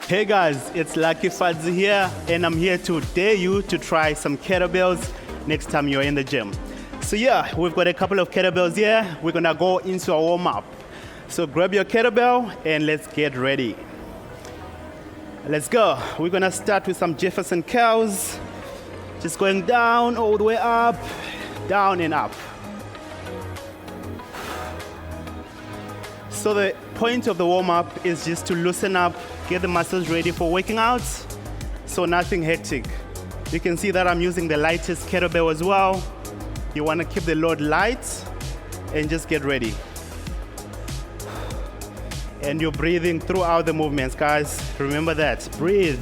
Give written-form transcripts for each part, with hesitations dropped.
Hey guys, it's Lucky Fudzy here, and I'm here to dare you to try some kettlebells next time you're in the gym. So yeah, we've got a couple of kettlebells here. We're gonna go into a warm-up. So grab your kettlebell and let's get ready. Let's go. We're gonna start with some Jefferson curls. Just going down, all the way up, down and up. So the point of the warm-up is just to loosen up, get the muscles ready for working out, so nothing hectic. You can see that I'm using the lightest kettlebell as well. You want to keep the load light and just get ready. And you're breathing throughout the movements, guys. Remember that, breathe.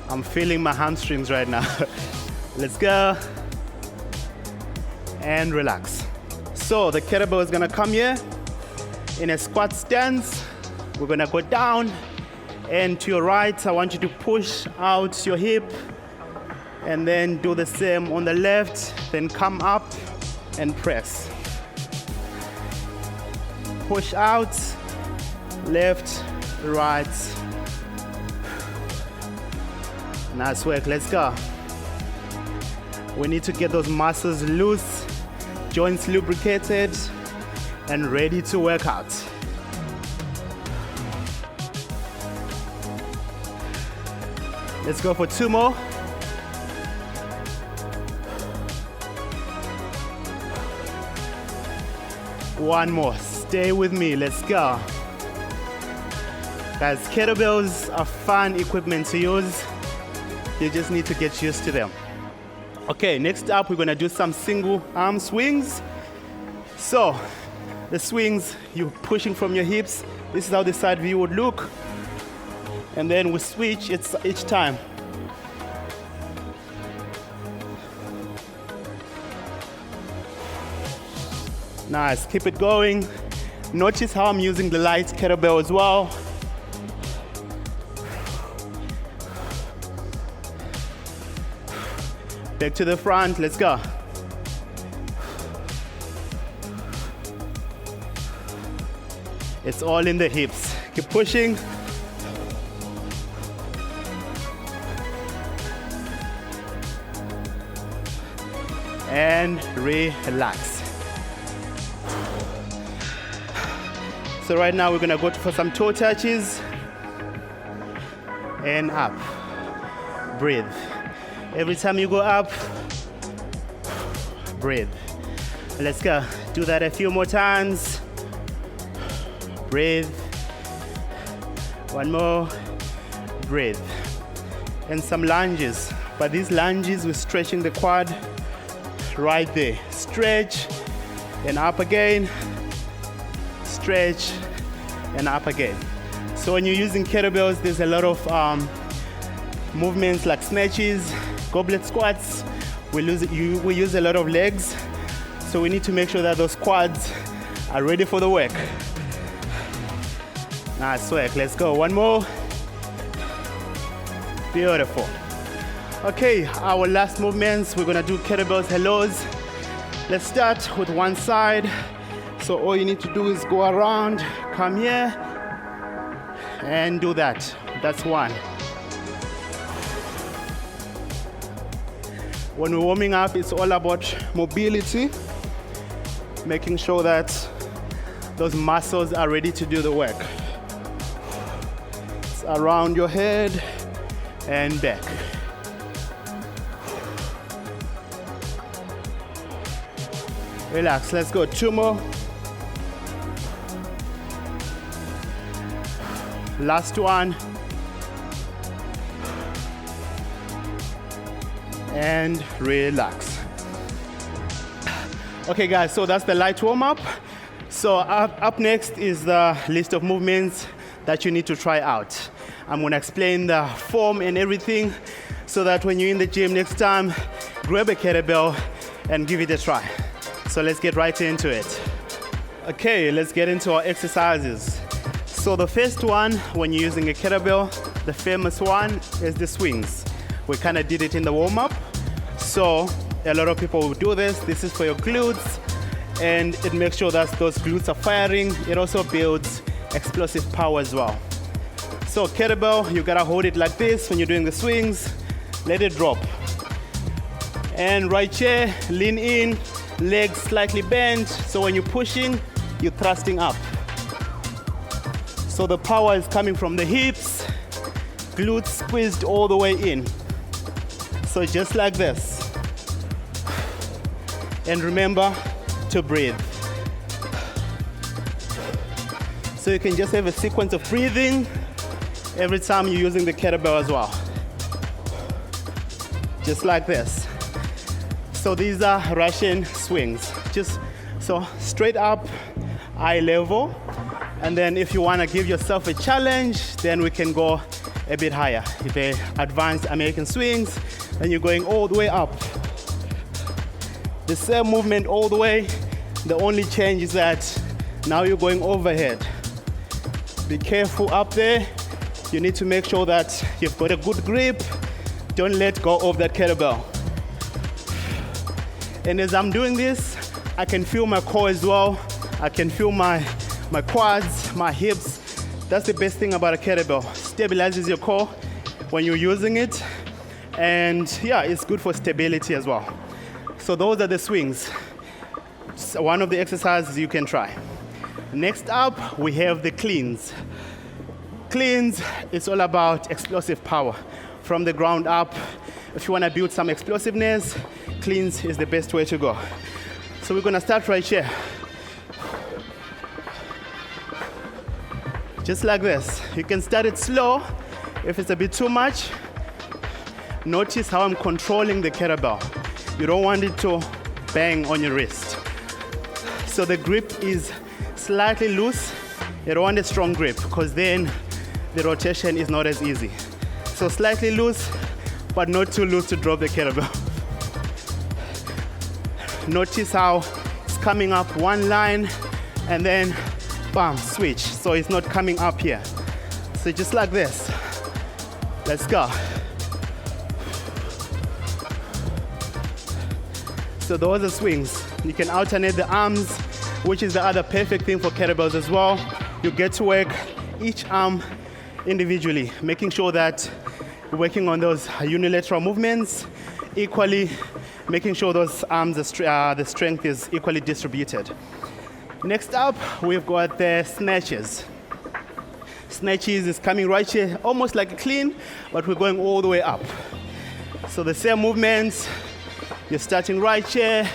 I'm feeling my hamstrings right now. Let's go. And relax. So the kettlebell is gonna come here in a squat stance. We're gonna go down, and to your right, I want you to push out your hip, and then do the same on the left, then come up and press. Push out, left, right. Nice work, let's go. We need to get those muscles loose, joints lubricated, and ready to work out. Let's go for 2 more. One more, stay with me, let's go. Guys, kettlebells are fun equipment to use. You just need to get used to them. Okay, next up, we're gonna do some single arm swings. So, the swings, you're pushing from your hips. This is how the side view would look. And then we switch each time. Nice, keep it going. Notice how I'm using the light kettlebell as well. Back to the front, let's go. It's all in the hips. Keep pushing. And relax. So right now we're gonna go for some toe touches. And up. Breathe. Every time you go up, breathe. Let's go. Do that a few more times. Breathe. One more. Breathe. And some lunges. But these lunges, we're stretching the quad right there. Stretch and up again. Stretch and up again. So when you're using kettlebells, there's a lot of movements like snatches, goblet squats. We use a lot of legs, so we need to make sure that those quads are ready for the work. Nice work, let's go. One more. Beautiful. Okay, our last movements, we're gonna do kettlebells hellos. Let's start with one side. So all you need to do is go around, come here, and do that. That's one. When we're warming up, it's all about mobility, making sure that those muscles are ready to do the work. It's around your head and back. Relax, let's go. 2 more. Last one. And relax. Okay guys, so that's the light warm-up. So up next is the list of movements that you need to try out. I'm gonna explain the form and everything so that when you're in the gym next time, grab a kettlebell and give it a try. So let's get right into it. Okay, let's get into our exercises. So the first one, when you're using a kettlebell, the famous one is the swings. We kind of did it in the warm-up. So a lot of people will do this. This is for your glutes, and it makes sure that those glutes are firing. It also builds explosive power as well. So kettlebell, you gotta hold it like this when you're doing the swings. Let it drop. And right here, lean in, legs slightly bent. So when you're pushing, you're thrusting up. So the power is coming from the hips, glutes squeezed all the way in. So just like this. And remember to breathe. So you can just have a sequence of breathing every time you're using the kettlebell as well. Just like this. So these are Russian swings. Just so straight up, eye level. And then if you want to give yourself a challenge, then we can go a bit higher. If they advanced American swings, then you're going all the way up. The same movement all the way. The only change is that now you're going overhead. Be careful up there. You need to make sure that you've got a good grip. Don't let go of that kettlebell. And as I'm doing this, I can feel my core as well. I can feel my quads, my hips. That's the best thing about a kettlebell. Stabilizes your core when you're using it. And yeah, it's good for stability as well. So those are the swings. So one of the exercises you can try. Next up, we have the cleans. Cleans, it's all about explosive power from the ground up. If you want to build some explosiveness, cleans is the best way to go. So we're going to start right here. Just like this. You can start it slow. If it's a bit too much, notice how I'm controlling the kettlebell. You don't want it to bang on your wrist. So the grip is slightly loose. You don't want a strong grip because then the rotation is not as easy. So slightly loose, but not too loose to drop the kettlebell. Notice how it's coming up one line and then bam, switch. So it's not coming up here. So just like this. Let's go. So those are swings. You can alternate the arms, which is the other perfect thing for kettlebells as well. You get to work each arm individually, making sure that you're working on those unilateral movements equally, making sure those arms, the strength is equally distributed. Next up, we've got the snatches. Snatches is coming right here, almost like a clean, but we're going all the way up. So the same movements, you're starting right here.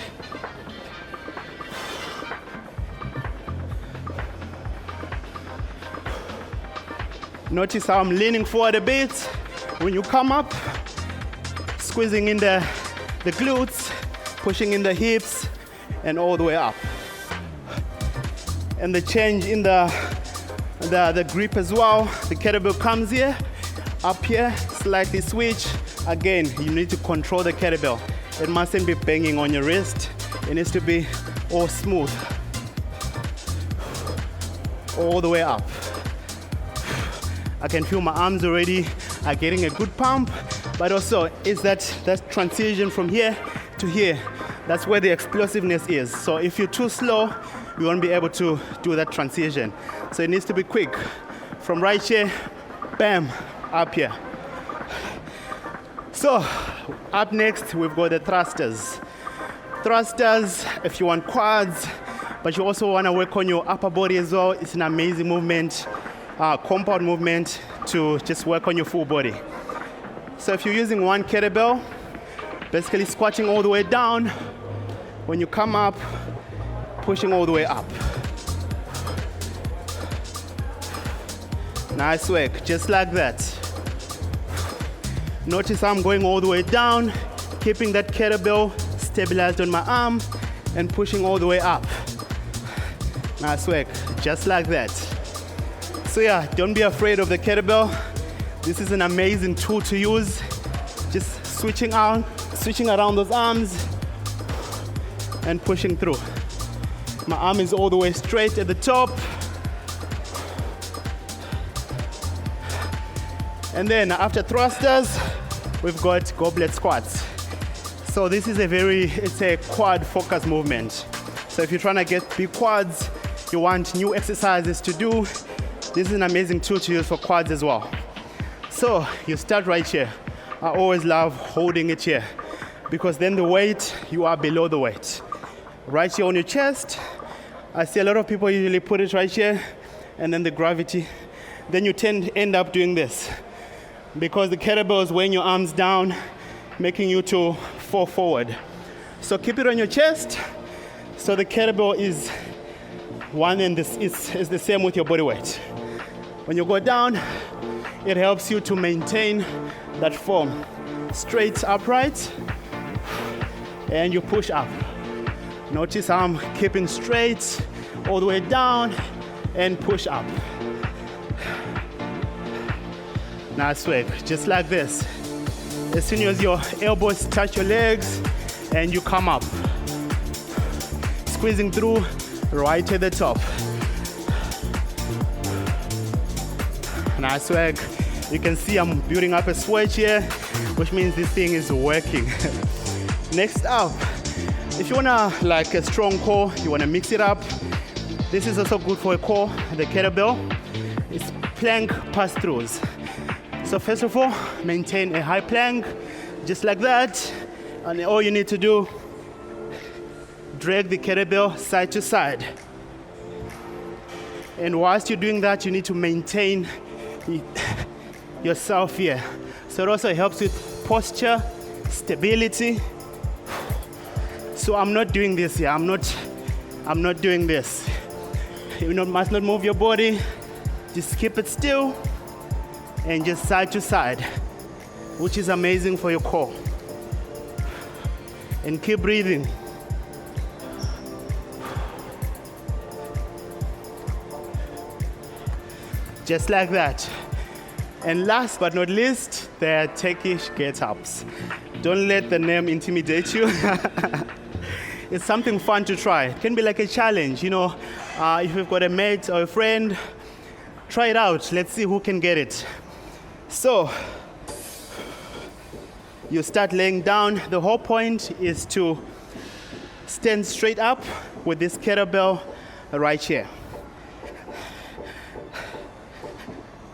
Notice how I'm leaning forward a bit. When you come up, squeezing in the glutes, pushing in the hips, and all the way up. And the change in the grip as well. The kettlebell comes here, up here, slightly switch. Again, you need to control the kettlebell. It mustn't be banging on your wrist. It needs to be all smooth. All the way up. I can feel my arms already are getting a good pump, but also it's that transition from here to here. That's where the explosiveness is. So if you're too slow, you won't be able to do that transition. So it needs to be quick. From right here, bam, up here. So up next, we've got the thrusters. Thrusters, if you want quads, but you also want to work on your upper body as well, it's an amazing movement. Compound movement to just work on your full body. So if you're using one kettlebell, basically squatting all the way down, when you come up, pushing all the way up. Nice work, just like that. Notice how I'm going all the way down, keeping that kettlebell stabilized on my arm and pushing all the way up. Nice work, just like that. So yeah, don't be afraid of the kettlebell. This is an amazing tool to use. Just switching around those arms and pushing through. My arm is all the way straight at the top. And then after thrusters, we've got goblet squats. So this is it's a quad focus movement. So if you're trying to get big quads, you want new exercises to do, This is an amazing tool to use for quads as well. So you start right here. I always love holding it here because then the weight, you are below the weight. Right here on your chest. I see a lot of people usually put it right here and then the gravity. Then you end up doing this because the kettlebell is weighing your arms down, making you to fall forward. So keep it on your chest. So the kettlebell is one and this is the same with your body weight. When you go down, it helps you to maintain that form. Straight upright, and you push up. Notice how I'm keeping straight all the way down and push up. Nice work, just like this. As soon as your elbows touch your legs and you come up. Squeezing through right to the top. Nice work. You can see I'm building up a sweat here, which means this thing is working. Next up, if you wanna like a strong core, you wanna mix it up. This is also good for a core, the kettlebell. It's plank pass-throughs. So first of all, maintain a high plank, just like that. And all you need to do, drag the kettlebell side to side. And whilst you're doing that, you need to maintain yourself here. So it also helps with posture, stability. So I'm not doing this here. I'm not doing this. You must not move your body. Just keep it still and just side to side, which is amazing for your core. And keep breathing. Just like that. And last but not least, the Turkish get-ups. Don't let the name intimidate you. It's something fun to try. It can be like a challenge, you know. If you've got a mate or a friend, try it out. Let's see who can get it. So, you start laying down. The whole point is to stand straight up with this kettlebell right here.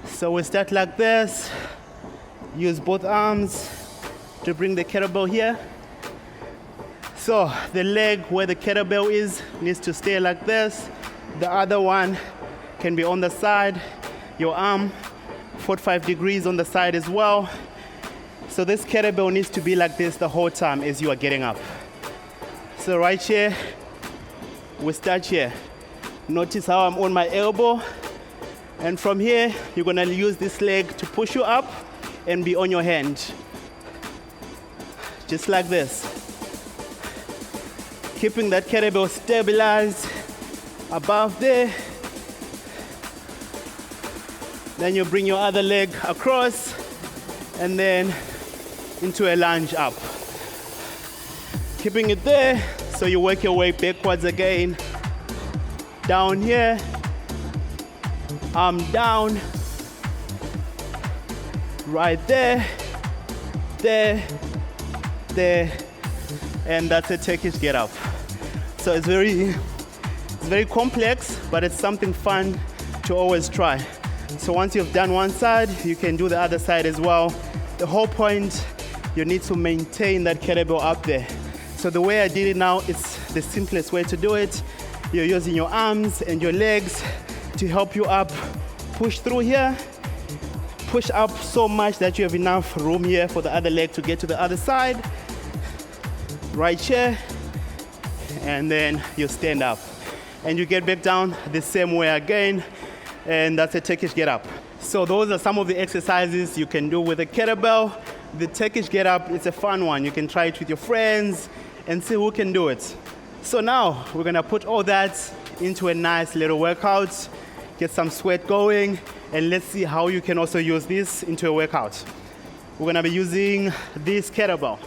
So we start like this. Use both arms to bring the kettlebell here. So the leg where the kettlebell is needs to stay like this. The other one can be on the side. Your arm, 45 degrees on the side as well. So this kettlebell needs to be like this the whole time as you are getting up. So right here, we start here. Notice how I'm on my elbow. And from here, you're gonna use this leg to push you up and be on your hand. Just like this. Keeping that kettlebell stabilized above there. Then you bring your other leg across and then into a lunge up. Keeping it there, so you work your way backwards again. Down here. Arm down, right there, there, there, and that's a Turkish get up. So it's very complex, but it's something fun to always try. So once you've done one side, you can do the other side as well. The whole point, you need to maintain that kettlebell up there. So the way I did it now, it's the simplest way to do it. You're using your arms and your legs to help you up. Push through here, push up so much that you have enough room here for the other leg to get to the other side. Right here, and then you stand up. And you get back down the same way again, and that's a Turkish get up. So those are some of the exercises you can do with a kettlebell. The Turkish get up, it's a fun one. You can try it with your friends and see who can do it. So now we're gonna put all that into a nice little workout, get some sweat going, and let's see how you can also use this into a workout. We're gonna be using this kettlebell.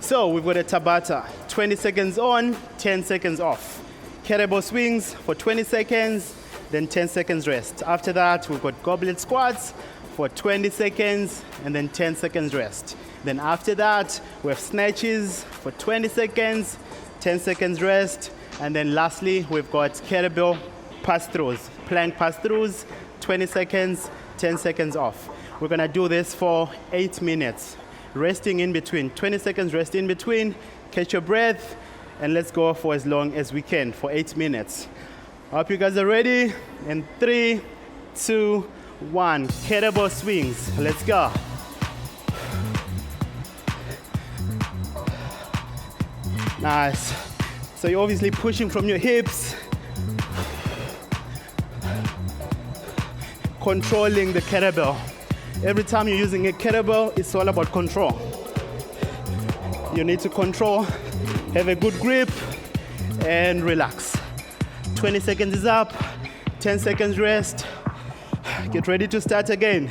So we've got a Tabata, 20 seconds on, 10 seconds off. Kettlebell swings for 20 seconds, then 10 seconds rest. After that, we've got goblet squats for 20 seconds, and then 10 seconds rest. Then after that, we have snatches for 20 seconds, 10 seconds rest, and then lastly, we've got kettlebell pass-throughs. Plank pass-throughs, 20 seconds, 10 seconds off. We're gonna do this for 8 minutes. Resting in between, 20 seconds rest in between, catch your breath, and let's go for as long as we can for 8 minutes. I hope you guys are ready. In 3, 2, 1, kettlebell swings. Let's go. Nice. So you're obviously pushing from your hips, controlling the kettlebell. Every time you're using a kettlebell, it's all about control. You need to control, have a good grip, and relax. 20 seconds is up, 10 seconds rest. Get ready to start again.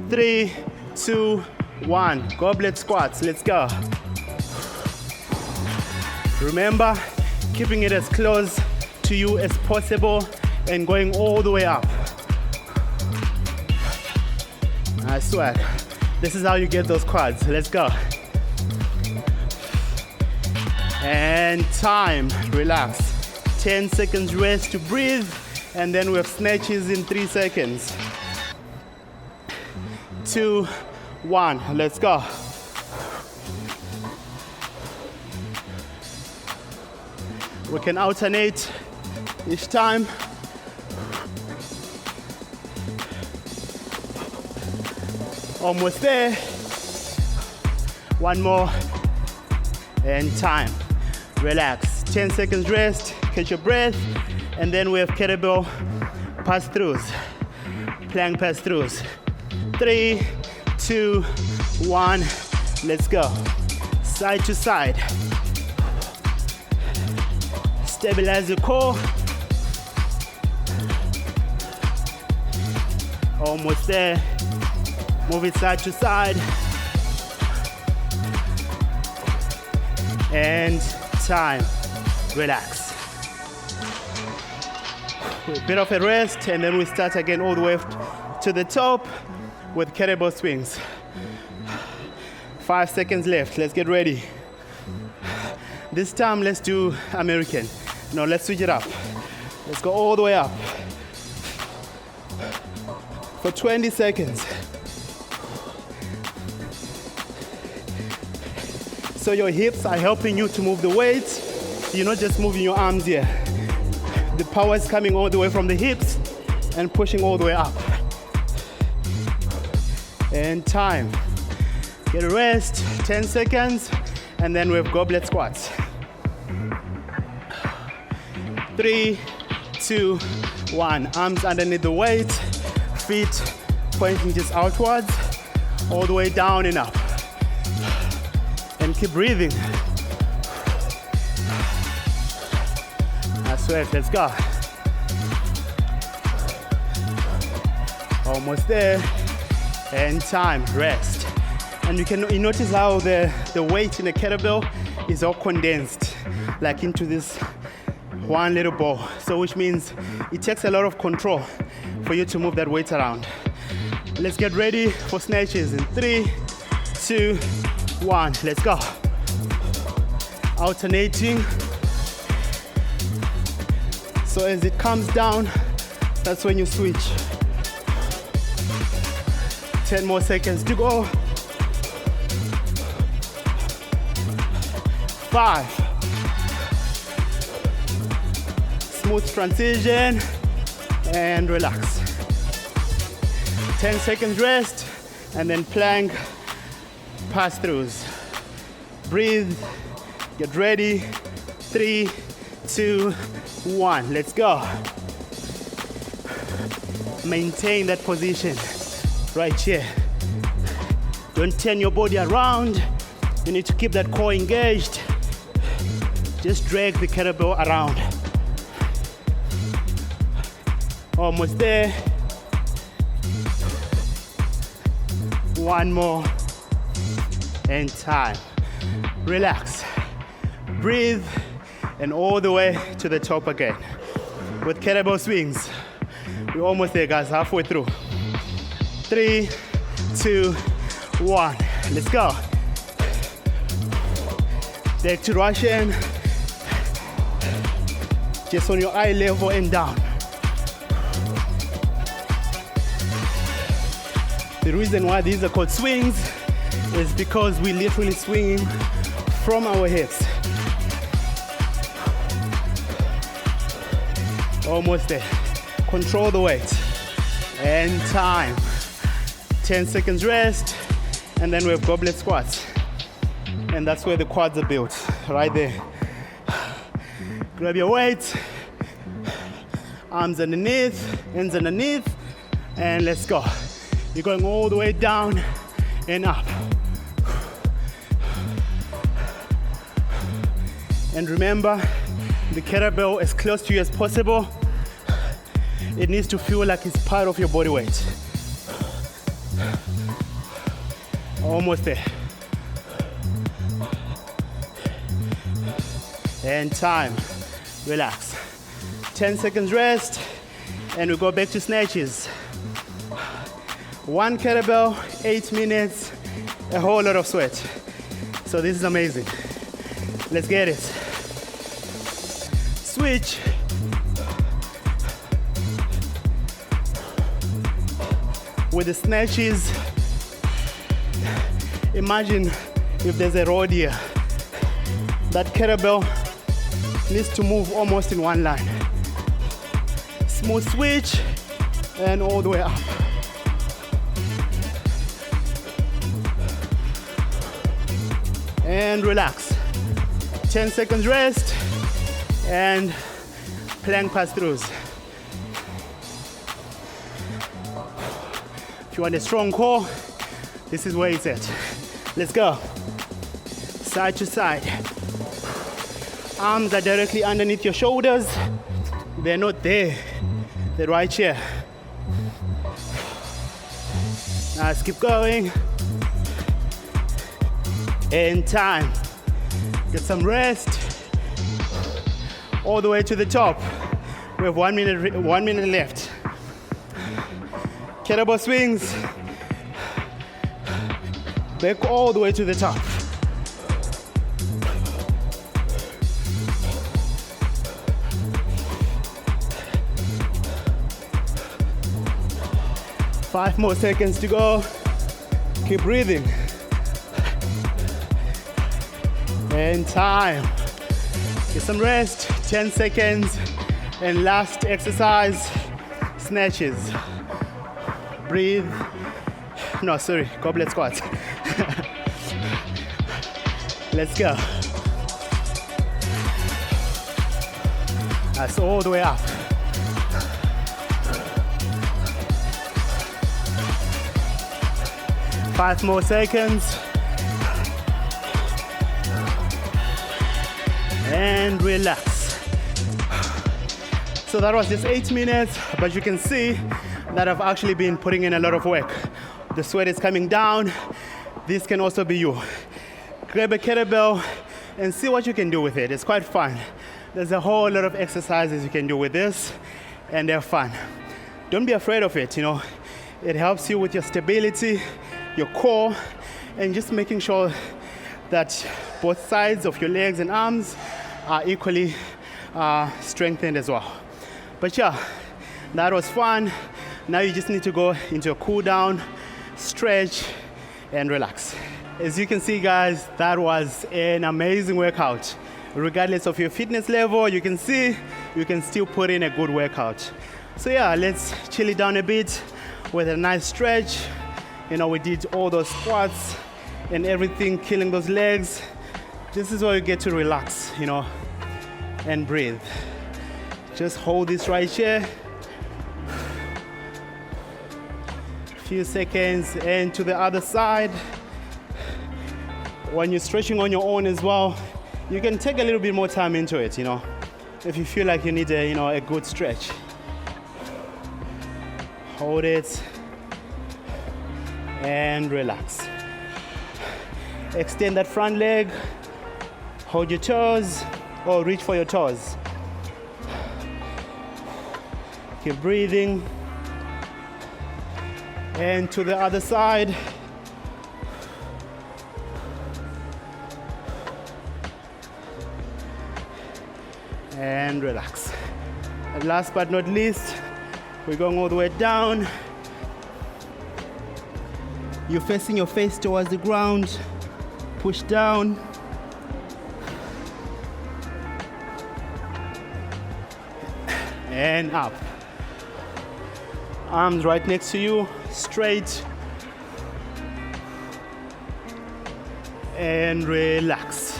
3, 2, 1. Goblet squats, let's go. Remember, keeping it as close to you as possible and going all the way up. Nice swag. This is how you get those quads. Let's go. And time, relax. 10 seconds rest to breathe, and then we have snatches in 3 seconds. 2, 1, let's go. We can alternate each time. Almost there. One more. And time. Relax. 10 seconds rest. Catch your breath. And then we have kettlebell pass-throughs. Plank pass-throughs. 3, 2, 1. Let's go. Side to side. Stabilize your core. Almost there. Move it side to side. And time. Relax. A bit of a rest, and then we start again all the way to the top with kettlebell swings. 5 seconds left. Let's get ready. This time, let's do American. No, let's switch it up. Let's go all the way up. For 20 seconds. So your hips are helping you to move the weight. You're not just moving your arms here. The power is coming all the way from the hips and pushing all the way up. And time. Get a rest, 10 seconds, and then we have goblet squats. 3, 2, 1. Arms underneath the weight, feet pointing just outwards, all the way down and up. And keep breathing. I swear, let's go. Almost there. And time, rest. And you notice how the weight in the kettlebell is all condensed, like into this one little ball. So which means it takes a lot of control for you to move that weight around. Let's get ready for snatches in 3, 2, 1. Let's go. Alternating. So as it comes down, that's when you switch. 10 more seconds to go. 5. Smooth transition and relax. 10 seconds rest and then plank pass-throughs. Breathe, get ready. 3, 2, 1. Let's go. Maintain that position right here. Don't turn your body around. You need to keep that core engaged. Just drag the kettlebell around. Almost there. One more. And time. Relax. Breathe. And all the way to the top again. With kettlebell swings. We're almost there, guys. Halfway through. 3, 2, 1. Let's go. Back to Russian. Just on your eye level and down. The reason why these are called swings is because we literally swing from our hips. Almost there. Control the weight. And time. 10 seconds rest. And then we have goblet squats. And that's where the quads are built, right there. Grab your weight. Arms underneath, hands underneath. And let's go. You're going all the way down and up. And remember, the kettlebell as close to you as possible. It needs to feel like it's part of your body weight. Almost there. And time. Relax. 10 seconds rest. And we go back to snatches. 1 kettlebell, 8 minutes, a whole lot of sweat. So this is amazing. Let's get it. Switch. With the snatches, imagine if there's a road here. That kettlebell needs to move almost in one line. Smooth switch and all the way up. And relax. 10 seconds rest and plank pass-throughs. If you want a strong core, this is where it's at. Let's go. Side to side. Arms are directly underneath your shoulders. They're not there. They're right here. Now let's keep going. And time. Get some rest. All the way to the top. We have 1 minute left. Kettlebell swings. Back all the way to the top. Five more seconds to go. Keep breathing. And time. Get some rest, 10 seconds. And last exercise, snatches. Breathe. No, sorry, goblet squats. Let's go. That's all the way up. Five more seconds. And relax. So that was just 8 minutes, but you can see that I've actually been putting in a lot of work. The sweat is coming down. This can also be you. Grab a kettlebell and see what you can do with it. It's quite fun. There's a whole lot of exercises you can do with this, and they're fun. Don't be afraid of it, It helps you with your stability, your core, and just making sure that both sides of your legs and arms are equally strengthened as well. But yeah, that was fun. Now you just need to go into a cool down, stretch, and relax. As you can see, guys, that was an amazing workout. Regardless of your fitness level, you can see you can still put in a good workout. So yeah, let's chill it down a bit with a nice stretch. We did all those squats and everything, killing those legs. This is where you get to relax, and breathe. Just hold this right here. Few seconds, and to the other side. When you're stretching on your own as well, you can take a little bit more time into it, if you feel like you need a good stretch. Hold it and relax. Extend that front leg. Hold your toes or reach for your toes. Keep breathing. And to the other side. And relax. And last but not least, we're going all the way down. You're facing your face towards the ground. Push down. And up. Arms right next to you, straight. And relax.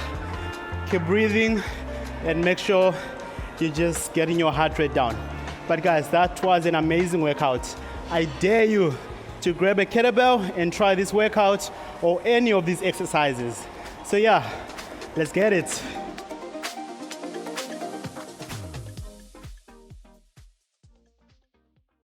Keep breathing and make sure you're just getting your heart rate down. But guys, that was an amazing workout. I dare you to grab a kettlebell and try this workout or any of these exercises. So yeah, let's get it.